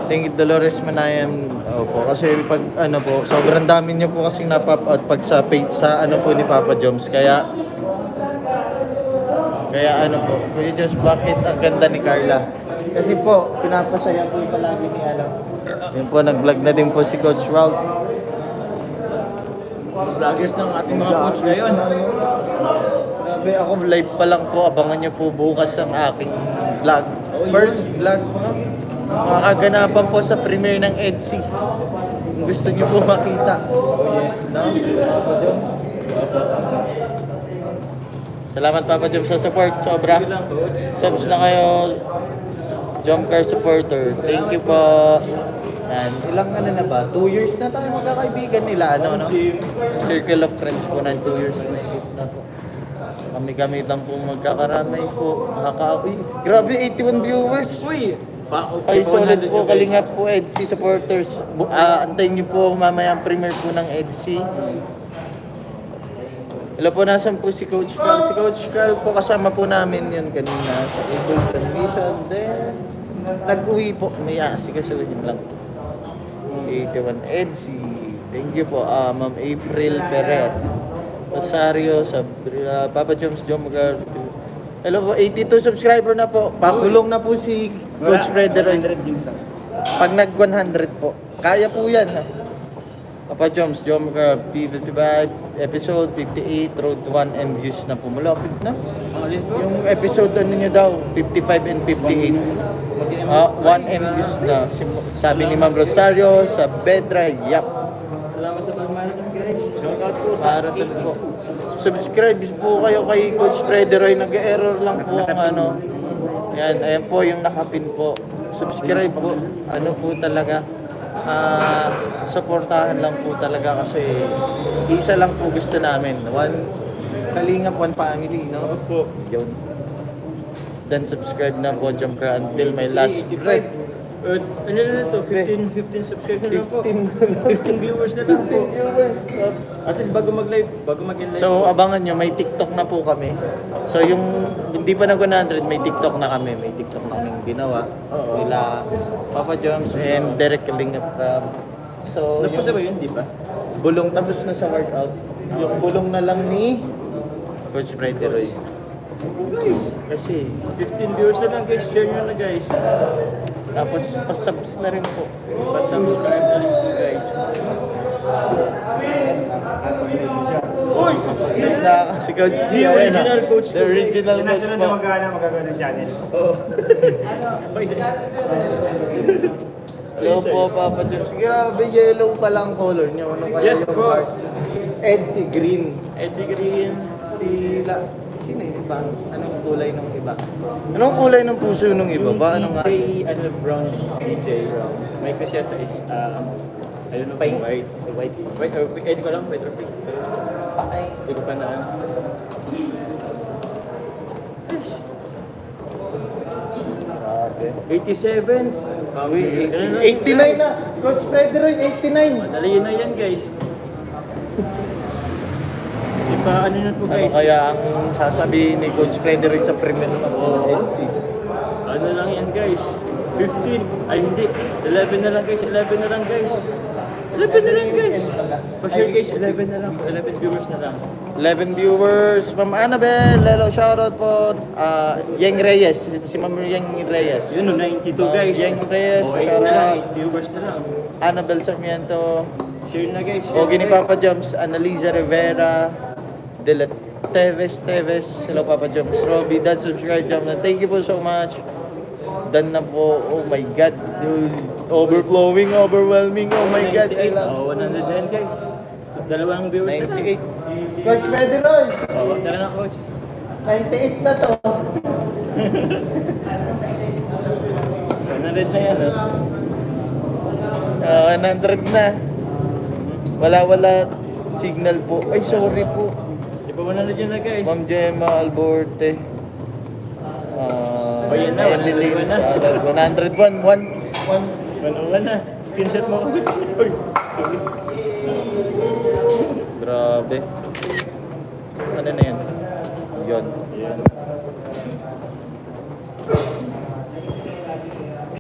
Thank you, Dolores Manayan. Opo, kasi pag ano po, sobrang dami niyo po kasing napop out pag sa page sa ano po ni Papa Joms. Kaya ano po, Kuya Joms, bakit ang ganda ni Carla? Kasi po, pinapasaya po yung palagi ni ano. Yun po, nag-vlog na din po si Coach Ralph. Vloggers ng ating mga coach ngayon. Grabe, ako live pa lang po. Abangan niyo po bukas ang aking vlog. First vlog po. Mga kaganapan po sa premiere ng EDSI. Kung gusto niyo po makita. Salamat Papa Jom sa support. Sobra. Subs na kayo. Jomcar supporter. Thank you po. And ilang ano na ba? 2 years na tayo magkakaibigan nila. Ano, no? Circle of friends po na 2 years na po. Kami lang po magkakaramay po. Grabe, 81 viewers. Uy! Ay, solid po. Kalingap po, EDSI supporters. Antayin niyo po mamaya ang premiere po ng EDSI. Hello po, nasan po si Coach Carl? Si Coach Carl po, kasama po namin yun kanina sa Eagle Transmission. Then, nag-uwi po. May asikasuhin lang. 81 EDSI. Thank you po. Ma'am April Ferrer. Rosario, Papa Joms, Jomgar. Hello po, 82 subscriber na po. Pakulong na po si Coach Frederoy. Pag nag-100 po. Kaya po yan. Ha? Papa Joms, Jomgar, P55, episode 58, road to 1M views na po. Malapit na. Yung episode ano nyo daw, 55 and 58. 1M views na. Sabi ni Ma'am Rosario, sa Bedra, yap. Salamat sa pagmamahal guys. Shout out po sa Marathon po. Subscribe po kayo kay Coach Frederoy. Nag-error lang po ang ano. Yan, ayan po yung nakapin po. Subscribe po. Ano po talaga. Supportahan lang po talaga kasi isa lang po gusto namin. One Kalingap, one family, no? Opo. Yun. Then subscribe na po, Jomcar, until my last breath. Ano na ito? 15 subscribers na po. 15 viewers na lang po. At least bago mag-live, So abangan nyo, may TikTok na po kami. So yung hindi pa nag-100, may TikTok na kami. May TikTok na kaming ginawa. Nila Papa Joms and Derek Kalingap. So Napusa ba yun, di ba? bulong tapos na sa workout. Yung bulong na lang ni Coach Frederoy. Guys, Kasi 15 viewers na lang guys. Share nyo na guys. tapos pa-subs na rin po. Pa-subscribe na rin po guys. Uy! Si Coach G. The original Coach The original Coach Nasunod po. na magagawa ng channel. Hello po, Papa Joms. Grabe, yellow pa lang color niyo. Ano kaya Yes yung po. part? Edsy Green. Edgy Green. Sino yung iba? Anong kulay ng iba? Anong kulay ng puso ng iba ba? Ano nga? DJ, brown. DJ brown. My cruciata is, I don't know, Pink. white. White or pink. Hindi ko alam, white or pink. Pero, hindi ko pa na. Grabe. 87. Uy, 89 na! Coach Frederoy, 89! Madali na yan, guys. Di pa, ano na po, Ano guys? kaya ang sasabihin ni Coach Frederoy sa premiere ng Edsy? Ano lang yan, guys? 15. Ay, hindi. 11 na lang, guys. 11 na lang, guys. 11 na lang, guys. Pa-share, guys. 11 na lang. 11 viewers na lang. 11 viewers. Ma'am Annabel, hello, shoutout po. Yeng Reyes, si Ma'am Yeng Reyes. Yun, no, 92, guys. Yeng Reyes, Okay na lang. shoutout. 8 viewers na lang. Annabel Sarmiento, Share na, guys. Pogi ni Papa Joms, Annalisa Rivera, Delat Teves, hello Papa Joms, Robby, that subscribe Jom. Thank you po so much. Done na po, oh my God, dude. Overflowing, overwhelming, oh my God. 100 yan, guys. Dalawang viewers na lang. 98. Coach Frederoy, Tara na, coach. 98 na to. 100 na yan, oh. 100 na. Wala signal po. Ay, sorry po. Di ba 100 yan na, guys? Ma'am Gemma Alborte. Ayan na, 101 na. 101. 101 na. Screenshot mo, coach. Uy. Grabe. Ano na yan? Yun.